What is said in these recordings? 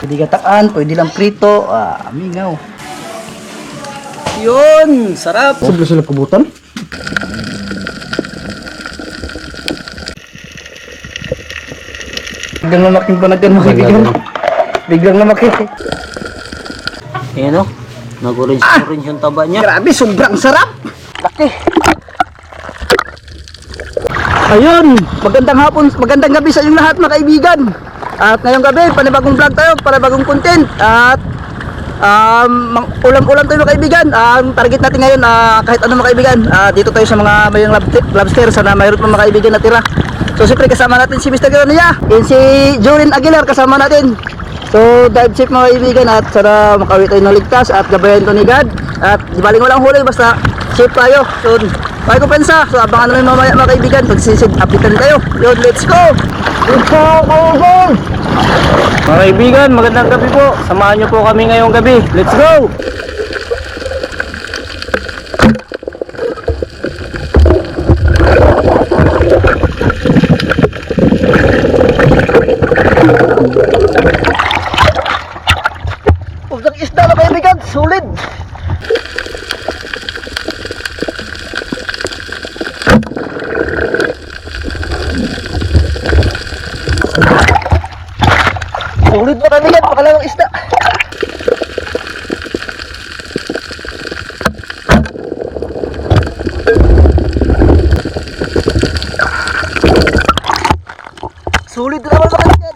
Pwede gatakan, pwede lang prito. Mingaw. Yun, sarap. Sobra sila kubutan. Biglang lamaking panagkan mga kaibigan. Biglang lumaki. Ayan o. Nag-orange yung taba niya. Grabe, sobrang sarap. Laki. Ayun, magandang hapon, magandang gabi sa inyong lahat mga kaibigan. At ngayong gabi, panibagong vlog tayo, panibagong content. At ulam-ulam tayo mga kaibigan. Ang target natin ngayon, kahit ano mga kaibigan, dito tayo sa mga mayong lobster. Sana mayroon pa mga kaibigan na tira. So siyempre kasama natin si Mr. Granilla and si Jorin Aguilar kasama natin. So dive safe mga kaibigan at sana makawi tayo ng ligtas at gabayan to ni God. At di baling walang huli basta safe tayo. So may kumpensa. So abangan namin mamaya mga kaibigan pag sisid updatean tayo. Yun, let's go! Let's go kaibigan! Mga kaibigan, magandang gabi po. Samahan niyo po kami ngayong gabi. Let's go! Pusang isda mga kaibigan, sulit! Sulit mga kaibigan, pakalawang isda. Sulit naman mga kaibigan.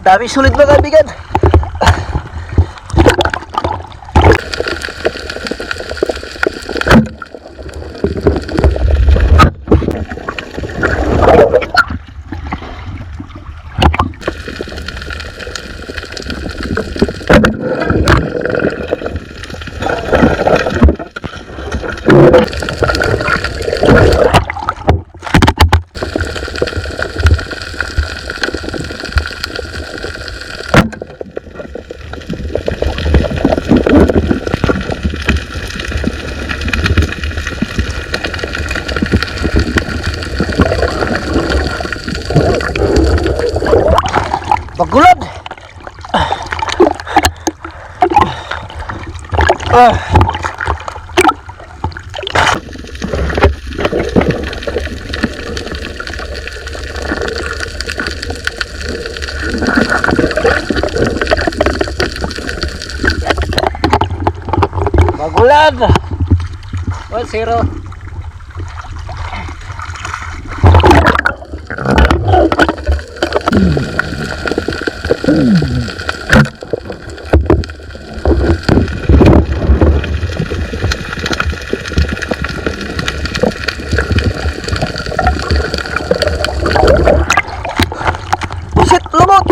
Dami sulit mga kaibigan. Bagulad. Magulad! 1-0. Buset, lumot.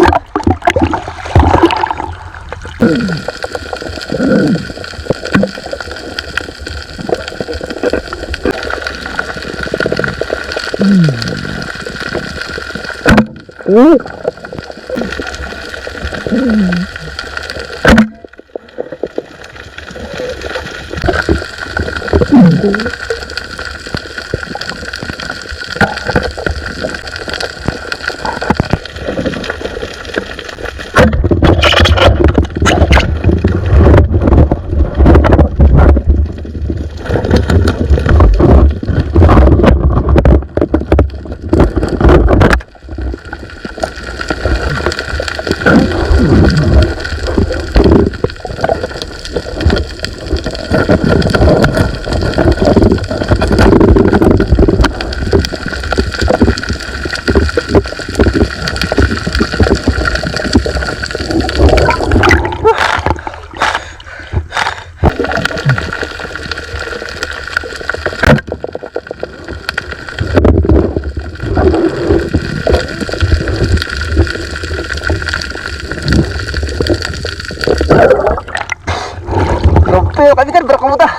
Pero kaibigan, berak kamu dah.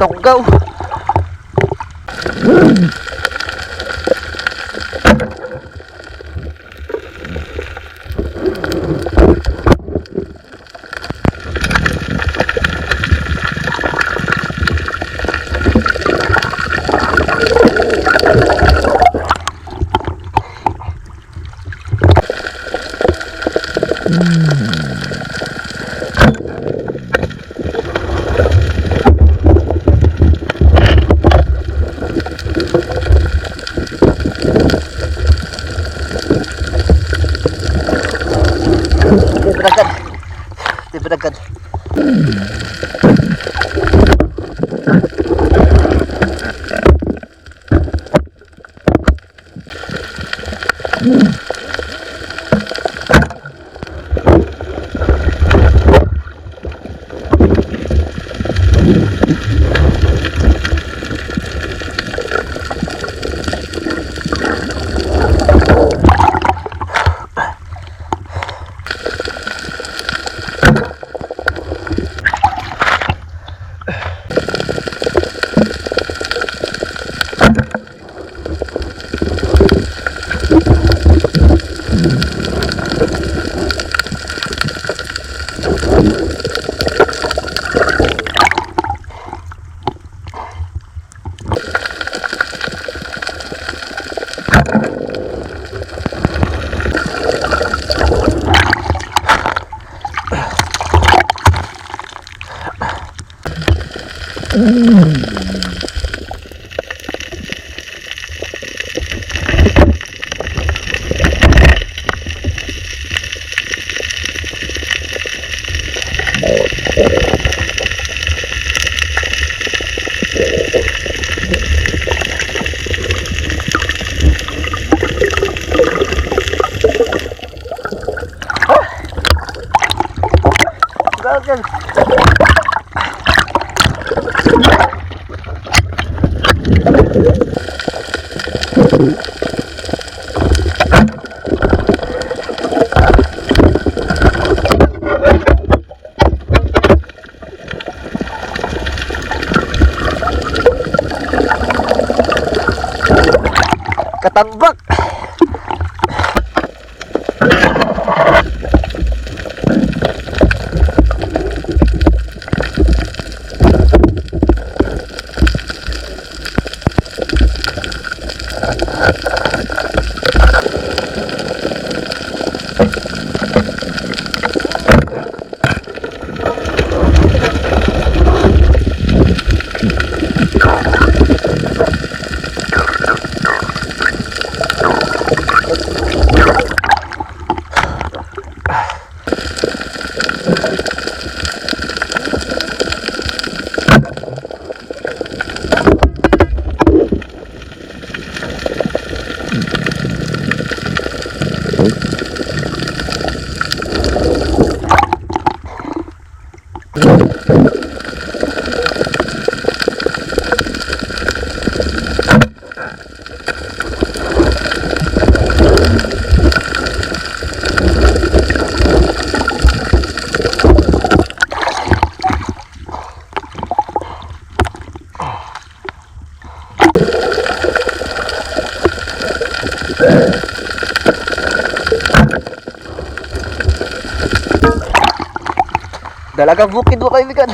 Togaw. kadagkad. Gagal. Katambak. Dalagang bukid mo kaibigan.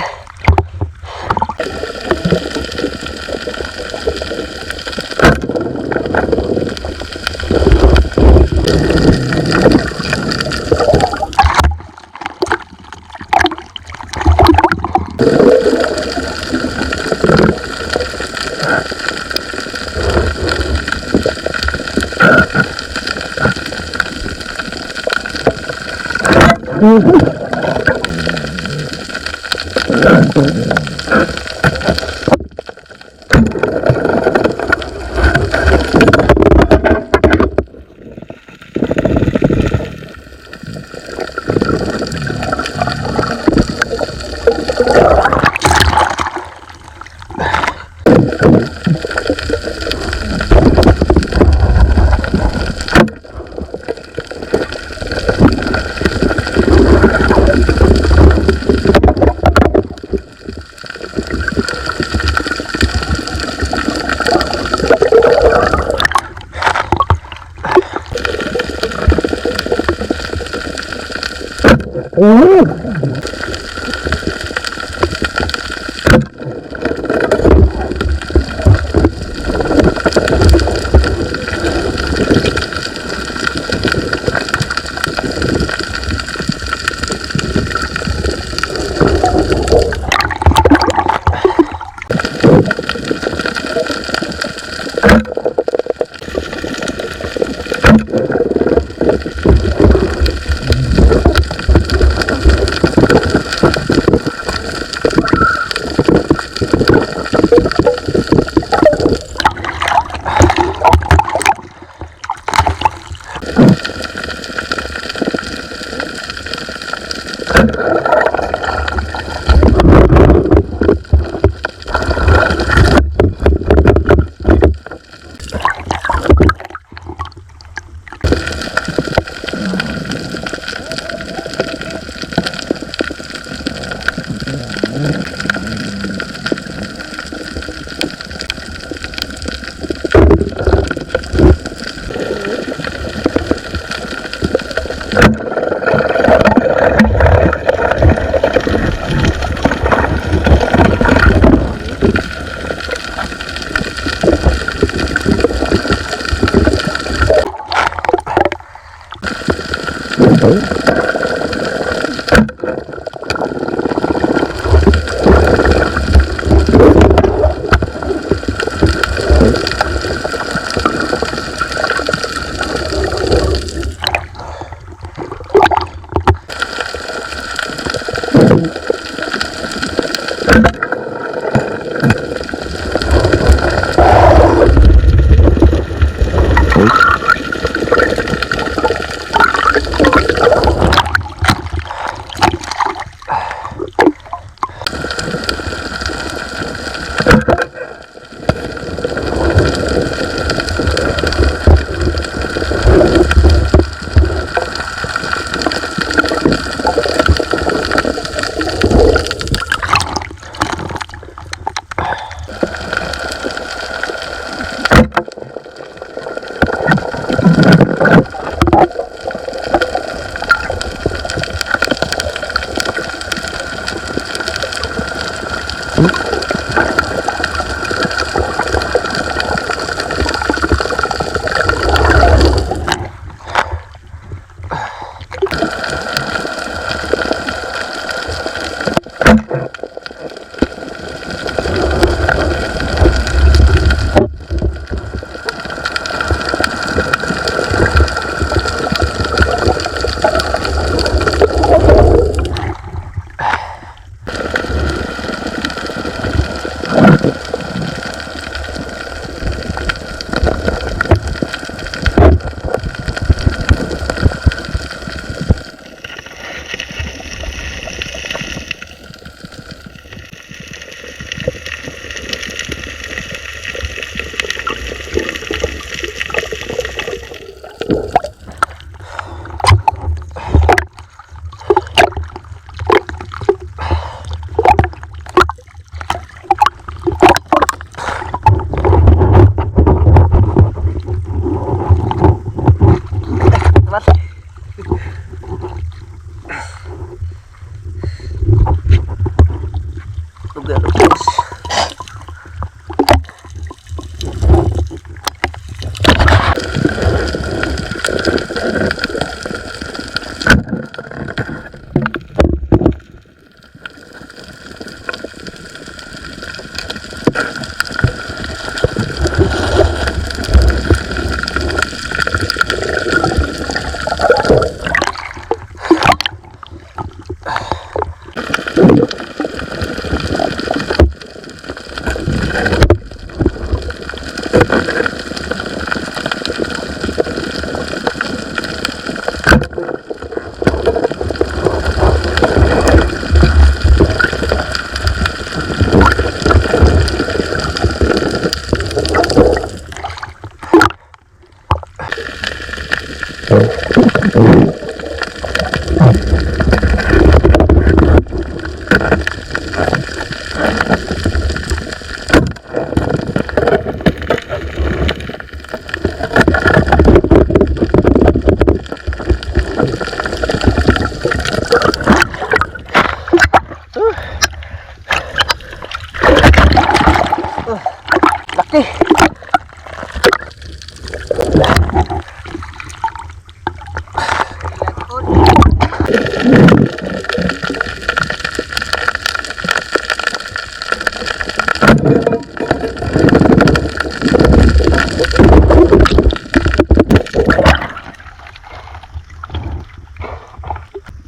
Laki.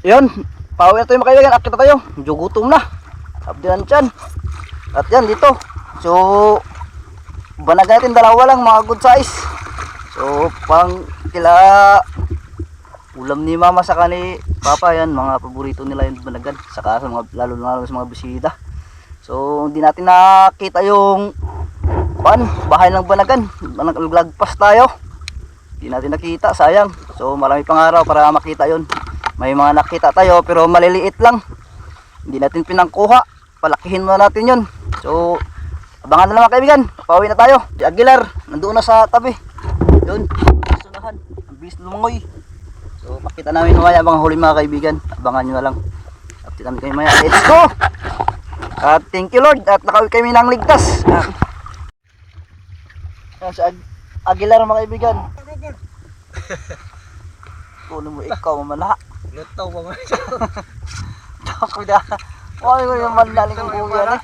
Yun, pauwi na tayo mga kaibigan. Akit na tayo. Medyo gutom na. Abdihan dyan. At yan, dito. So, banagan natin dalawa lang, mga good size. So, pang kila ulam ni mama saka ni papa, yan mga paborito nila yung banagan, saka sa mga, lalo sa mga bisita. So hindi natin nakita yung bahay ng banagan, naglagpas tayo, hindi natin nakita, sayang. So marami pang araw para makita yon. May mga nakita tayo pero maliliit lang, hindi natin pinangkuha, palakihin muna natin yon. So abangan na lang mga kaibigan, pauwi na tayo. Si Aguilar nandoon na sa tabi doon, sunahan, ang bilis lumangoy. So makita namin mamaya mga huli mga kaibigan. Abangan nyo na lang. Update namin kayo mamaya. Let's go! At thank you Lord at nakauwi kami ng ligtas. Sa Aguilar mga kaibigan. Kuno mo ikaw mamala. Lutaw ba nga? Ako da. Ay ko yung malaling ang buhay yan.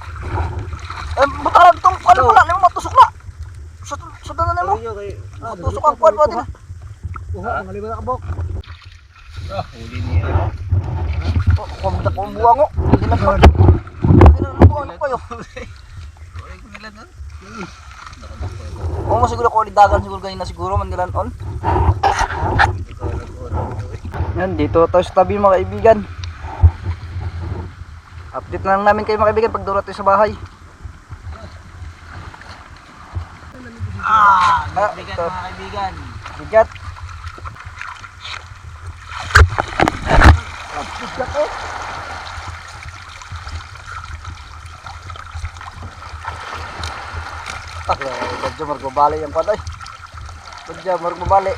Bakaran tong ano wala nimo matusok na. Sa na nimo. Matusok ang kuwan pa din. Ang liba na kabok. Huli niya. Kumda ko ang buwango. Hindi na pa. Hindi na buwango kayo. Oo, siguro ko dagan siguro ganyan na siguro mandilan on. Yan, dito tayo sa tabi mga kaibigan. Update na lang namin kayo mga kaibigan pag durat tayo sa bahay. Bigat mga kaibigan. Bigat. Badya magbabali yung patay. Badya magbabali.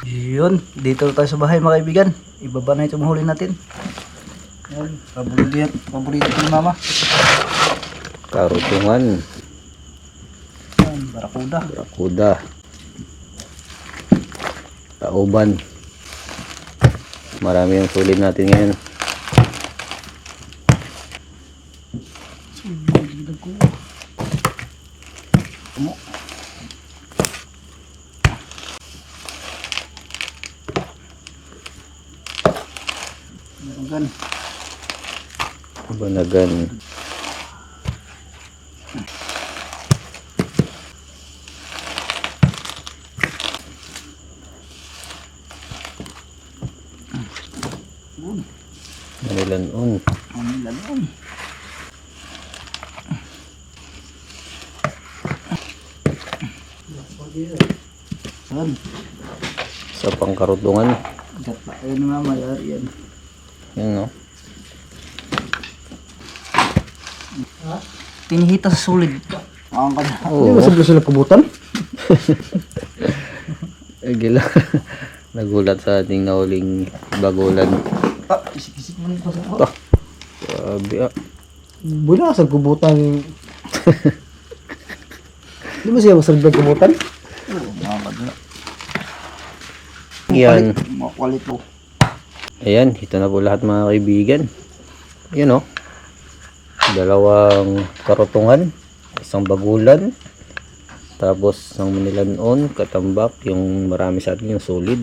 Yun, dito tayo sa bahay mga kaibigan. Ibaba na ito mahuli natin. Yan, paborito ni mama. Karutungan, Yan, barakuda. barakuda, tauban. Marami ang sulit natin ngayon. Banagan. Banagan. Manilanon. Manilanon. Yan. Sa pangkarutungan. Ayan na mama, yan. Yan no. Pinihita sa sulid. Ang kada. Oo. Hindi sila kubutan? Gila. Nagulat sa ating nahuling bagulan. Isik-isik mo nito. Grabe ah. Bula sa kubutan. Di mo siya masarap ng kubutan? Oo, mga kada. Yan. Makulit po. Ayan, ito na po lahat mga kaibigan. Yun o. Dalawang karutungan, isang bagulan, tapos isang manilanon, katambak, yung marami sa atin yung solid.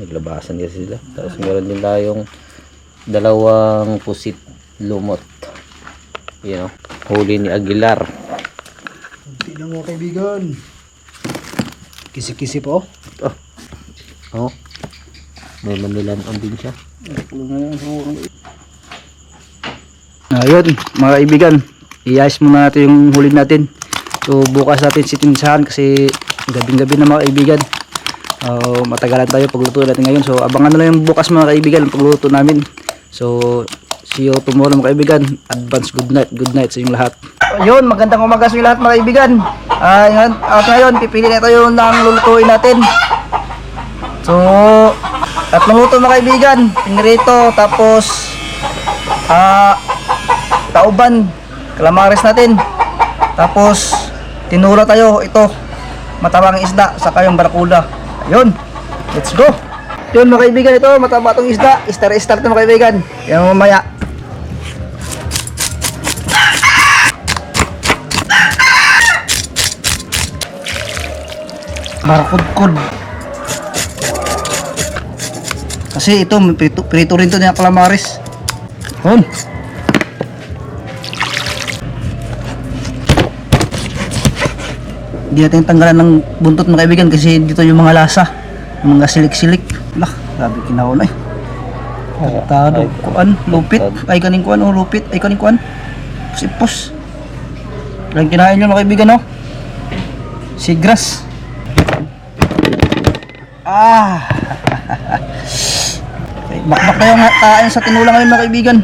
Naglabasan kasi sila. Tapos meron din tayong dalawang pusit lumot. Yun o. Huli ni Aguilar. Hindi lang mga kaibigan. Kisi-kisi po. Oh. May manilanon din siya. Ayun, mga kaibigan, i-ice muna natin yung huli natin. So bukas natin sitinsahan kasi gabing-gabi na mga kaibigan. Matagalan tayo pagluto natin ngayon. So abangan na lang yung bukas mga kaibigan ang pagluto namin. So see you tomorrow mga kaibigan. Advance good night sa inyong lahat. Ayun, magandang umaga sa inyo lahat mga kaibigan. Ngayon, pipili na tayo ng lulutuin natin. So at maluto mga kaibigan, pinirito, tapos tauban, calamares natin, tapos tinula tayo, ito matabang isda, saka yung barakuda. Ayun, let's go. Yun mga kaibigan, ito mataba itong isda, start na mga kaibigan. Yan mamaya. Barakudkud. Kasi ito, prito rin to ng calamares. Yun. Hindi natin tanggalan ng buntot mga kaibigan kasi dito yung mga lasa. Yung mga silik-silik. Lah, grabe kinahon ay. Tado, kuan, lupit. Ay kaning kuan, oh, lupit. Ay kaning kuan. Sipos. Lang kinain nyo mga kaibigan, no? Sigras. Ah! Okay, bakbak tayo nga tain sa tinula ngayon mga kaibigan.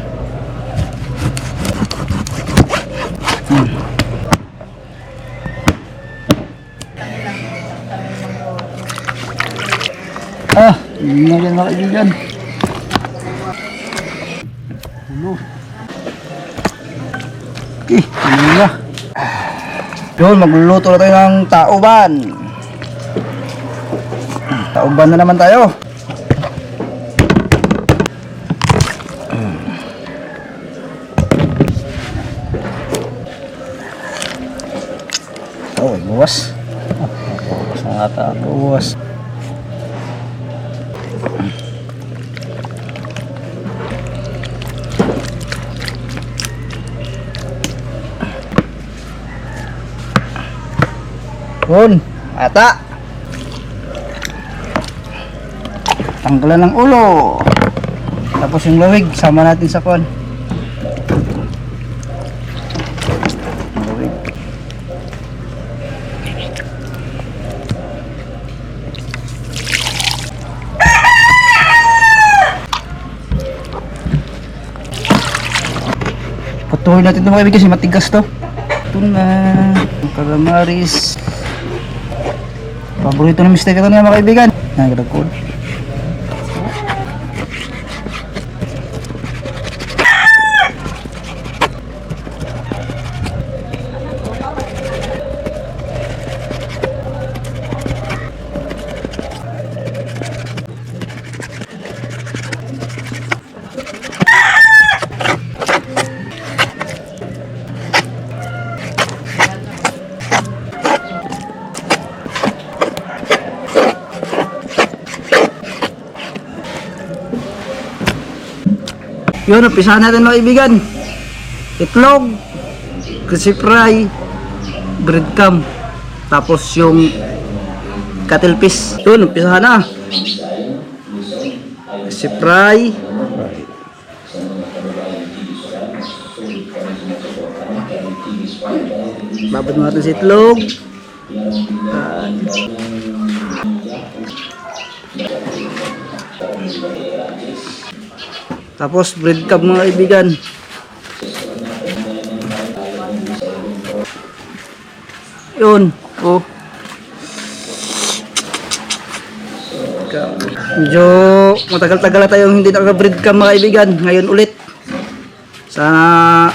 Yun na yan mga kaibigan. Okay, yun na. Yun, magluluto na tayo ng tauban. Tauban na naman tayo. Oh, buwas. Buwas na nga tayo. Buwas. Yun, ata. Tanggalan ng ulo. Tapos yung lawig, sama natin sa kon. Lawig. Patuloy natin ito mga kaibigan kasi matigas to. Ito na. Calamaris. Paborito ng mistake ito niya mga kaibigan. Nagdagkod. Yun, umpisahan natin mga kaibigan. Itlog, crispy fry, breadcrumb, tapos yung cuttlefish. Yun, umpisahan na. Crispy fry. Babad natin si itlog. Tapos breadcrumb mga kaibigan. Yun, oh. Medyo matagal-tagal na tayong hindi naka-breadcrumb mga kaibigan. Ngayon ulit. Sana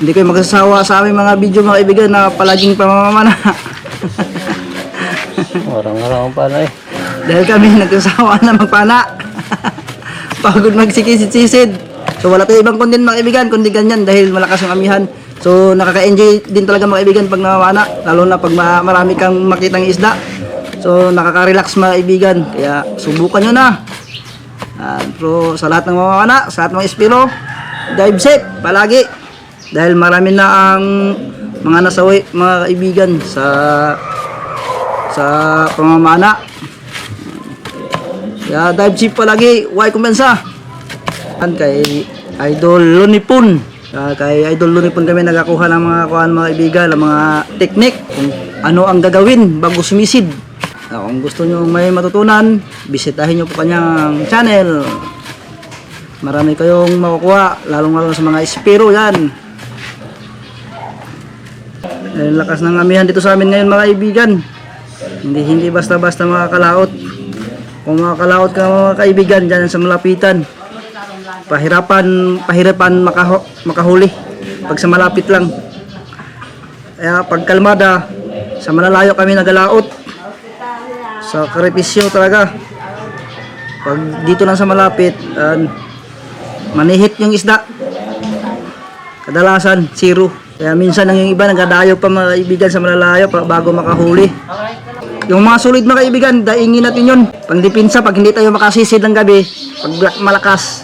hindi kayo magsasawa sa aming mga video mga kaibigan na palaging pamamamana. Orang-orang pa na eh. Dahil kami nagsasawa na magpana. Pagod magsikisid-sisid. So wala tayong ibang content mga kaibigan kundi ganyan dahil malakas yung amihan. So nakaka-enjoy din talaga mga kaibigan pag namamana, lalo na pag marami kang makitang isda. So nakaka-relax mga kaibigan. Kaya subukan nyo na. Pero sa lahat ng mamamana, sa lahat ng espiro, dive safe palagi. Dahil marami na ang mga nasawi mga kaibigan sa pamamana. Kaya dive safe palagi, huwag kumpensa. Kay Idol Lunipon. Kay Idol Lunipon kami nagakuha ng mga kaibigan, ng mga teknik kung ano ang gagawin bago sumisid. Kung gusto nyo may matutunan, bisitahin nyo po kanyang channel. Marami kayong makukuha, lalong-lalo sa mga espiro yan. Ang lakas ng amihan dito sa amin ngayon mga kaibigan. Hindi basta-basta makakalaot. Kung makakalaot ka mga kaibigan dyan sa malapitan, pahirapan makahuli pag sa malapit lang. Kaya pag kalmada, sa malalayo kami nagalaot. Sa karipisyo talaga. Pag dito lang sa malapit, manihit yung isda. Kadalasan, zero. Kaya minsan yung iba nagadayo pa mga kaibigan sa malalayo bago makahuli. Yung mga solid mga kaibigan, daingin natin yun. Pang dipinsa, pag hindi tayo makasisid ng gabi, pag malakas,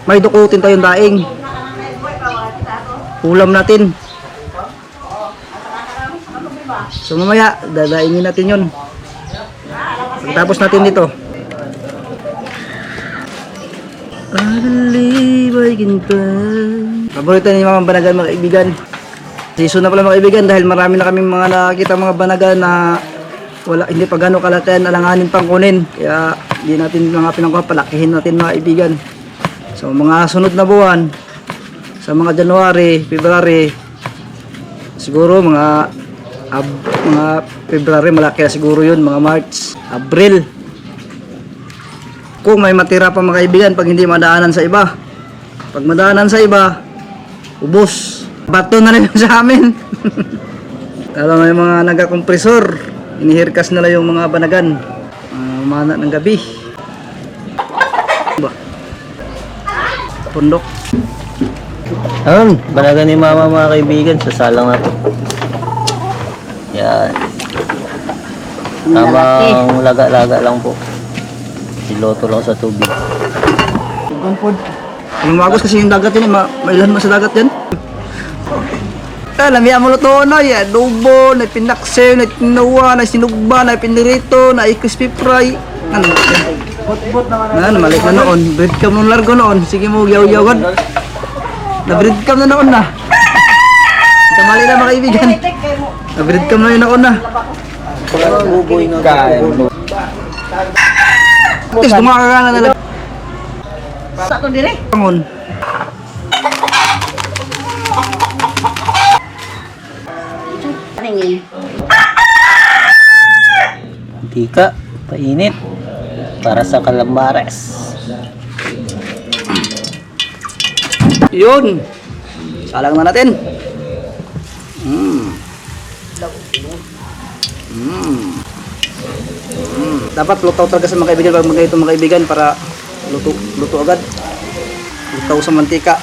may dukutin tayong daing. Ulam natin. So mamaya, dadaingin natin yun. Pagkatapos natin dito. I believe I can fly. Paborito ni mga banagan mga kaibigan. Season na pala mga kaibigan dahil marami na kaming mga nakita mga banagan na hindi pa gano'ng kalatayan, alanganin pang kunin. Kaya hindi natin mga pinangkuha, palakihin natin mga kaibigan. So mga sunod na buwan, sa mga January, February, siguro mga February, malaki na siguro yun, mga March, April. Kung may matira pa mga kaibigan, pag hindi madaanan sa iba. Pag madaanan sa iba, ubos. Bato na rin sa amin. Lalo may mga nagkakompresor. Inihirkas nila yung mga banagan. Mana ng gabi. Pundok. Ayun, banagan ni mama mga kaibigan, sasalang na to. Yan. Tamang laga-laga lang po. Siloto lang sa tubig. Lumagos kasi yung dagat yun, mailan mo sa dagat yan. Lamia mo luto na yan, adobo, na pinaksew, na tinawa, na sinugba, na pinirito, na crispy fry. Ano malik na noon, breadcrumbs nung largo noon. Sige mo, yaw-yawan. Na breadcrumbs na noon na. Kamali na mga kaibigan. Na breadcrumbs na yun noon na. Buboy na kain. Tis, kumakakana na lang. Sakto dire. Pangon. Tingin. Mantika, painit. Para sa kalambares. Yun. Salang na natin. Dapat lutaw talaga sa mga kaibigan pag magayto mga kaibigan para luto agad. Lutaw sa mantika.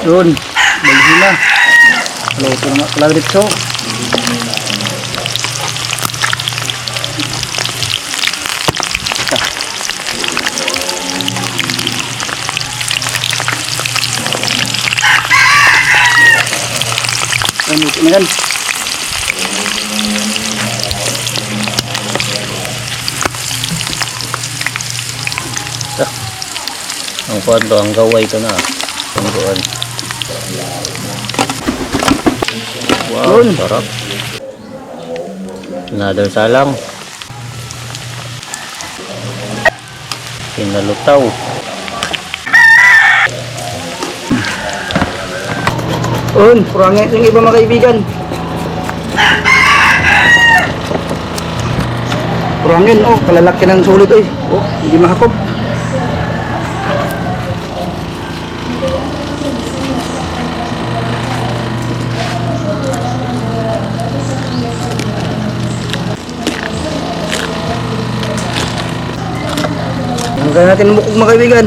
Yun. Bagay na. Luto na pala dito. Luto na yan. Ang kwento, ang gaway ito na. Ang gawin. Wow, Yun. sarap. Another salang. Pinalutaw. Purangin yung iba mga kaibigan. Purangin, kalalaki ng sulit eh. Hindi mahakop. Hanggang natin mukog mga kaibigan.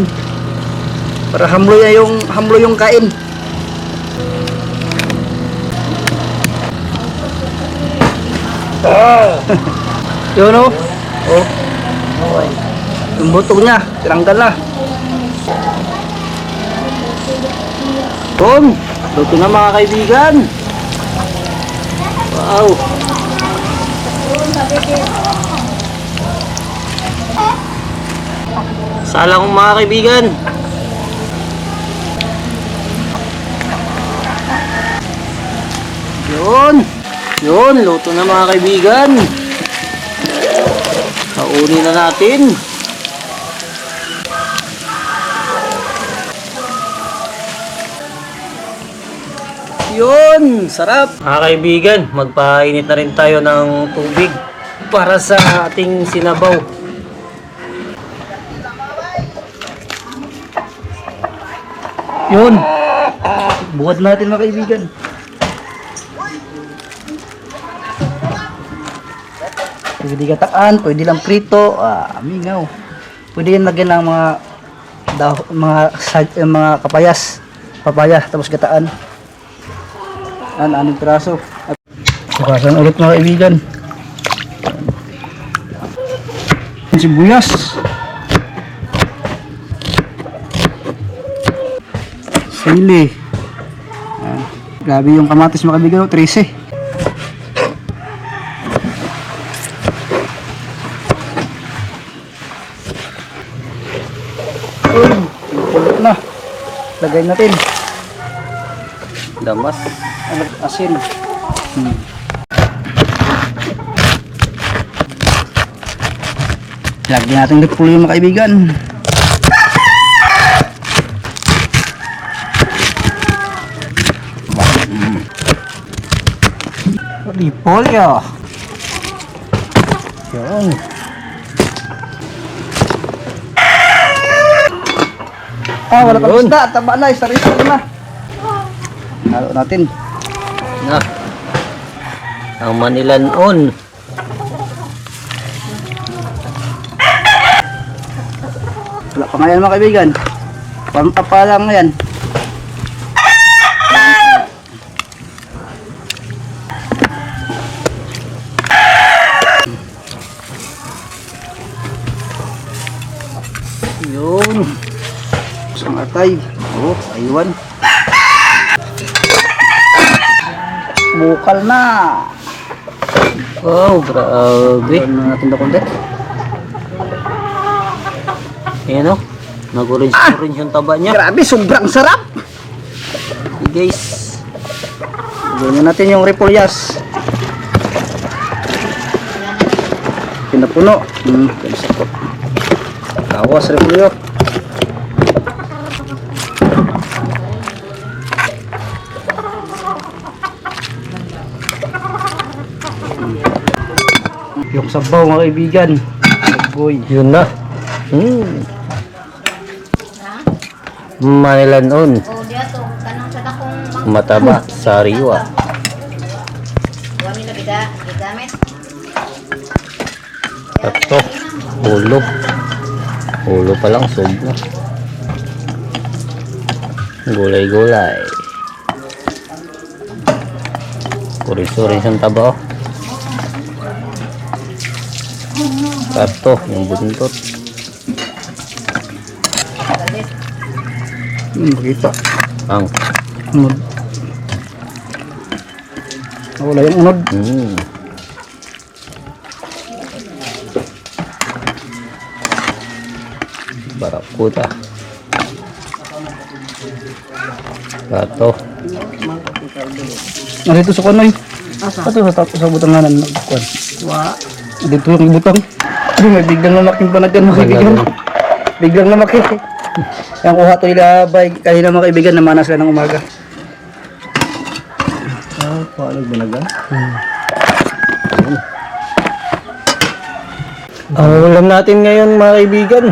Para hamlo yung kain. Yun yung butog niya, tinanggal na. Boom! Luto na mga kaibigan. Wow! Salang mga kaibigan. Yun, luto na mga kaibigan. Kaunin na natin. Yun, sarap. Mga kaibigan, magpainit na rin tayo ng tubig para sa ating sinabaw. Yun! Buhat natin mga kaibigan. Pwede gataan, pwede lang prito, mingaw. Pwede yan lagyan ng mga kapayas, papaya, tapos gataan. Anong piraso. Sukasan ulit mga kaibigan. Sibuyas. Sili. Grabe yung kamatis mga kaibigan, 13. Pulot na. Lagay natin. Damas. Asin. Lagyan natin repolyo yung mga kaibigan. Repolyo. Yun. Wala pa isda. Taba na. Isa-isa na. Halo natin. Na. Ang manilanon. Wala pa nga yan mga kaibigan. Pampapa lang yan. Yun. Isang atay. Oh, aywan. Bukal na. Wow, grabe. Ano natin na konti? Ayan o. Nag-orange yung taba niya. Grabe, sobrang sarap. Okay, guys. Ganyan natin yung repolyas. Pinapuno. Sakot. Tawas repolyo. Yung sabaw mga kaibigan. Boy. Yun na. Manilanon. O, diya to. Kanang sa dakong Mataba. Sariwa. Huwag nila gigamit. Ito. Ulo. Ulo pa lang. Sobra. Gulay-gulay. Orange ang taba. Ito. Yung buntot. Makita. Ang. Unod. Wala yung unod. Barakuda. Ito. Narito sa kunoy. Ito sa butanganan. Dito yung butang. May biglang namaking panagan mga kaibigan. Biglang namaki. Yung kuha to ilabay kanina mga kaibigan, namana sila ng umaga. Paano banaga? Ang ulam natin ngayon mga kaibigan.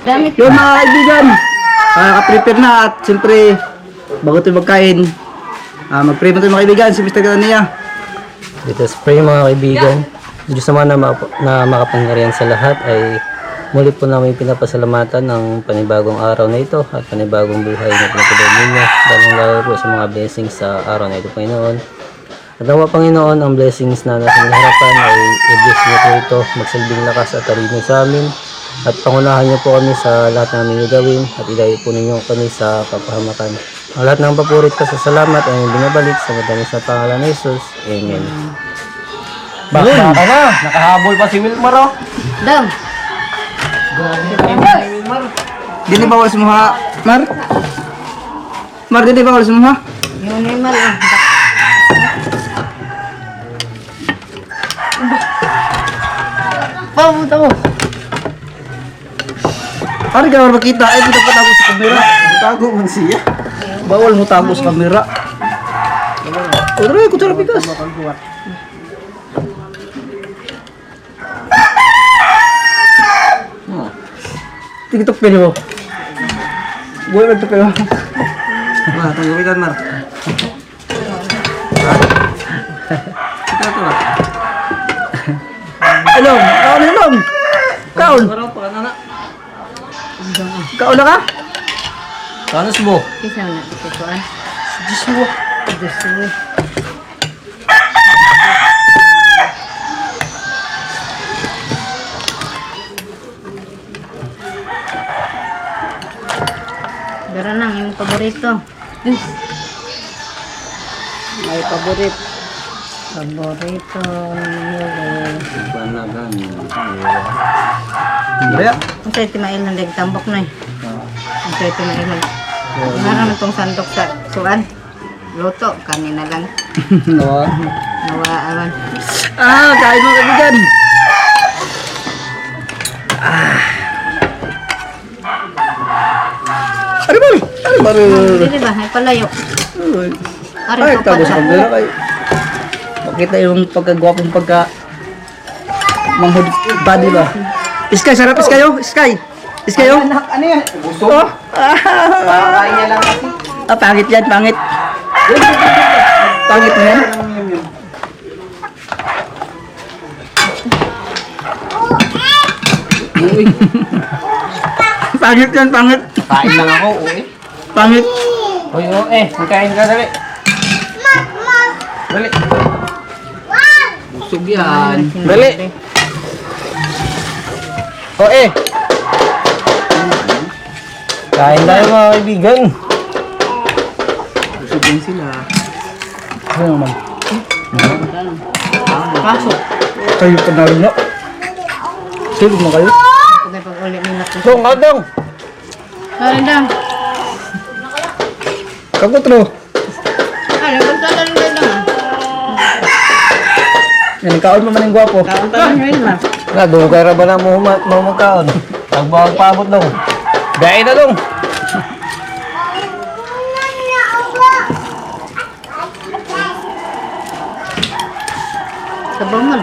Gamit Yun mga kaibigan, naka-prepare na at siyempre bago tayo magkain, mag-pray mo tayo mga kaibigan, si Mr. Garania. Let us pray mga kaibigan. Diyos naman na makapangyarihan sa lahat ay muli po namin pinapasalamatan ng panibagong araw na ito at panibagong buhay na pinatulog ninyo. Lalo po sa mga blessings sa araw na ito, Panginoon. At nawa, Panginoon, ang blessings na nasa harapan ay i-bless niyo po ito, magsilbing lakas at tarino sa amin. At pangunahan niyo po kami sa lahat ng aming gagawin at ilayo po ninyo kami sa kapahamakan. Ang lahat ng papurit ka sa salamat ay binabalik sa madaling sa pangalan ni Jesus. Amen. Baka na. Nakahabol pa si Wilmar oh. Dam. Dili bawal sa mga, Mar? Mar, dili bawal sa mga? Yung animal. Pamunta mo. Ano ka makita? Ay, dito pa tago sa kamera. Tago man siya. Bawal mo tago sa kamera. Uray, kutsara bigas. TikTok pili mo. Gue nagtok kayo. Wah, tanggapitan Mar. Ilong, kaon ilong. Kaon. Kaon na ka? Kanos mo? Kisa na. Kisuan. Jiswa. Disuwi. paborito. May paborit. Paborito nila. Panagan. Kaya, Ang sa'yo timail ng tambok na eh. Ang sa'yo timail ng... Meron itong sandok sa suan. Luto, kanina lang. nawa. Nawaan. Kain mga kaibigan. Ano ba? Ano ba? Hindi ba? Ay palayo. Ay, tapos ako nila kay. Makita yung pagkagwapong pagka manghud body ba? Iskay, sarap iskayo? Iskay? Iskayo? Ano yan? Gusto? Oh. Kakain niya lang kasi. Pangit yan, pangit. Pangit mo yan. Pangit yan, pangit. Kain lang ako, uwi. Pangit. Uy, magkain ka dali. Dali. Busog yan. Dali. Kain tayo mga kaibigan. Busog din sila. Ano naman? Pasok. Kayo pa na rin na. Tulog mo kayo? Pagay pag-uli mo na ko. Dong, dong. Sorry dam. Kakutro. Ano, magtalan ka lang ah. Yan, kaon mo man yung gwapo. Kauntalan nyo yun ma. Dugay ra ba na mo magkaon? Tagbawag paabot dong. Gaya na dong. Sabaw mo.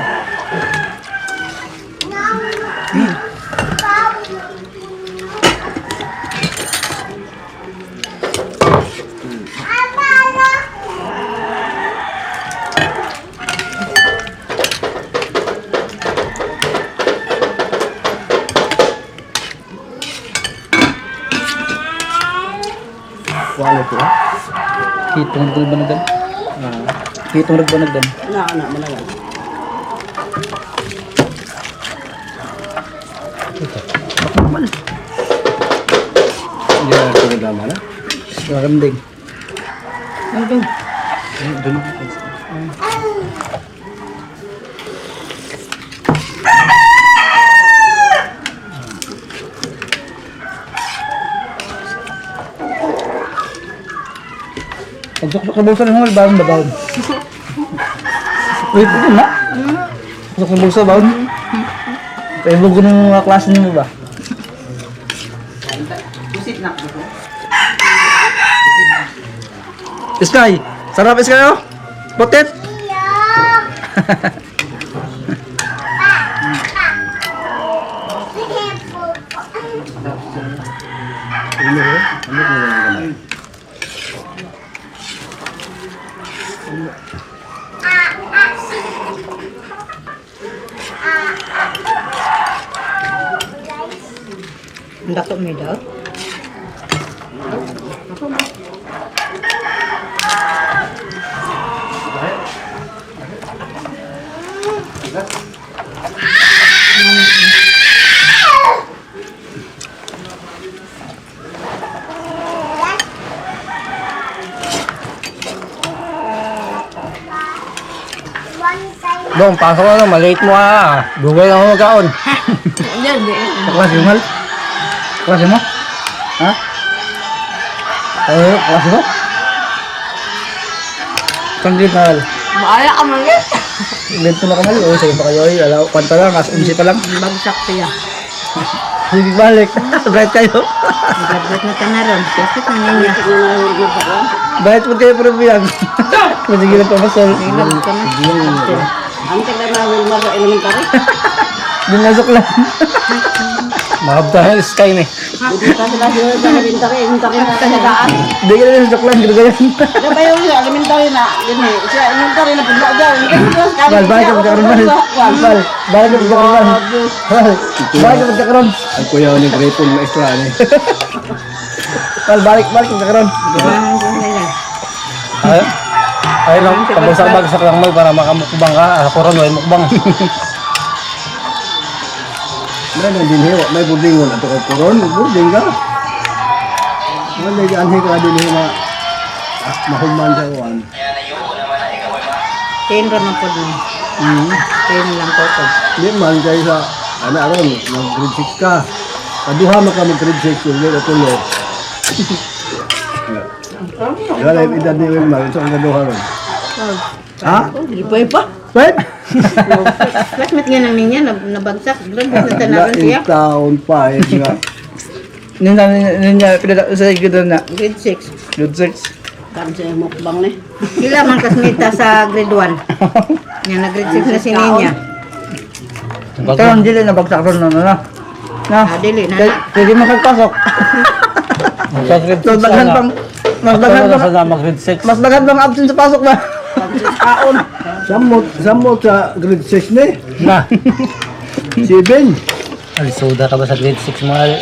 Wala ko. Hitong nagbanagdan. Hitong nagbanagdan. Anak mo na yan. Hindi na pinagama na. Maramding. Doon ako. Pagsok sa bulsa ng mga baon ba baon? Wait, ito na. Pagsok sa bulsa baon. Kaya bugo ng mga klase niyo ba? Iskay, sarap iskay oh. Potet. Ang dako mo daw. Dong, pasok na, malate mo ah. Dugay lang ako magkaon. Klase mo? Klase mo? Ha? Klase mo? Sandali na. Maaya ka man eh. Lento na kanal. O, sige pa kayo. Alaw, kwanta lang. As 11 pa lang. Bagsak siya. Sige, balik. Bright kayo. Nagabot na ka na ron. Kasi kanina. Bright po kayo pero biyag. Sige na pamasol. Nagabot ka na. Ang tagal na Wilmar sa elementary. Binasok lang. Mahabda na yung sky ni. Hindi pa sila sa elementary. Elementary na kanagaan. Hindi ka na binasok lang. Ginagayan. Ano ba yung elementary na? Yun eh. Sa elementary na pagla dyan. Bal, balik ka magkakaroon. Bal, balik ka magkakaroon. Bal, balik ka magkakaroon. Ang kuya ko ni Grapon na extra ni. Bal, balik ka magkakaroon. Ay lang, pabagsak lang mo para makamukbang ka. Ako ron, may mukbang. Meron din hiwa. May budingon. Ato ko puron. Buding ka. Wala ganhi ka din na mahulman sa kuan. Tin ron ang pod mo. Tin lang ko pod. Di man kay sa ana ron mag-grade 6 ka. Kaduha man ka mag-grade 6 yung late tulo. Wala yung edad ni Wilmar, so ang kaduha ron. Ha? Ipay pa. Pwede? Classmate nga nang niya nabagsak. Grabe na tanaran siya. Lain taon pa eh nga. Ninya pinada sa grade na. Grade 6. Grade 6. Dami sa mukbang ni. Sila man kasmita sa grade 1. Nga na grade 6 na si Ninya. Karon dili na bagsak ron na. Na. Dili na. Pwede makapasok. Sa grade 6 Mas daghan pang mas daghan pang sa mag-grade 6. mas daghan pang absent sa pasok ba? Kaon. Samot sa grade 6 ni. Na. 7. Alisoda ka ba sa grade 6 mga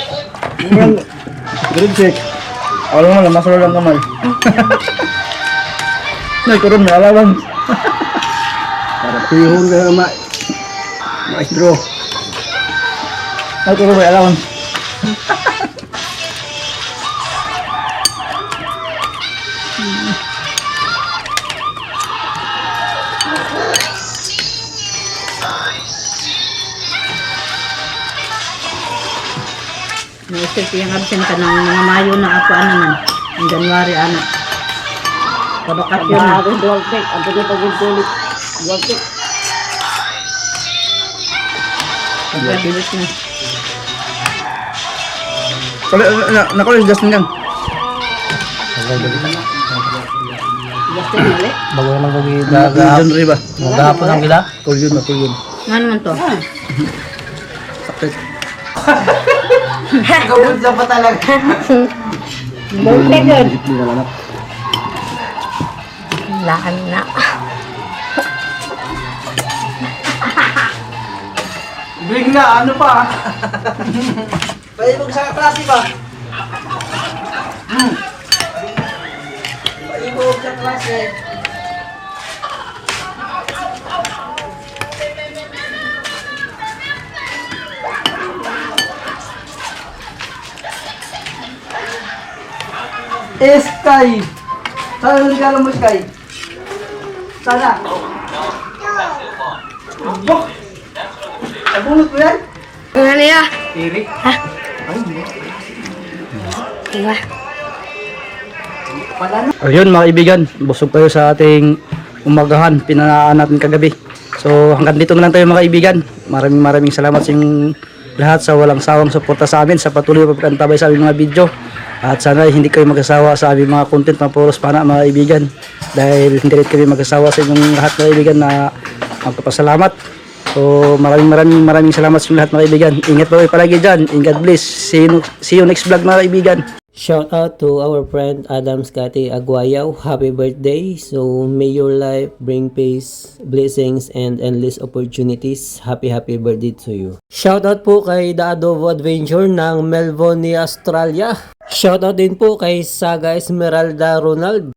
Grade 6. Alam mo, masalo lang kamay. Nagkaroon na alawan. Para pihon ka na maestro. Nagkaroon na alawan. Naisip yung absent ka ng mga Mayo na ako naman. Ang January anak. Kabakasyon na. Bago dual pick. Ang pwede pag-ulit. Dual pick. Pagkabilis na. Nakulis Justin yan. Justin mali. bago naman kami John Riba. gagahapon ang gila. Kulyon na kulyon. Nga naman to. Sakit. Gabunsa pa talaga. Birthday good. Hindi naman ako. Laan na. Bring na, ano pa? Paibog sa klase ba? Paibog sa klase. Sky! Sana yung regalo mo, Sky? Sana? Bok! Nabunot mo yan? Ano niya? Tiri. Iwa. Ayun mga kaibigan, busog tayo sa ating umagahan, pinanaan natin kagabi. So hanggang dito na lang tayo mga kaibigan. Maraming salamat sa inyong lahat sa walang sawang suporta sa amin, sa patuloy na pagkantabay sa aming mga video. At sana hindi kayo magkasawa sa aming mga content na puros pana mga kaibigan. Dahil hindi rin kami magkasawa sa inyong lahat mga kaibigan na magpapasalamat. So maraming salamat sa inyong lahat mga kaibigan. Ingat po kayo palagi dyan. God bless. See you next vlog mga kaibigan. Shout out to our friend Adam Scotty Aguayaw. Happy birthday. So may your life bring peace, blessings, and endless opportunities. Happy birthday to you. Shout out po kay The Adobo Adventure ng Melbourne, Australia. Shout out din po kay Saga Esmeralda Ronald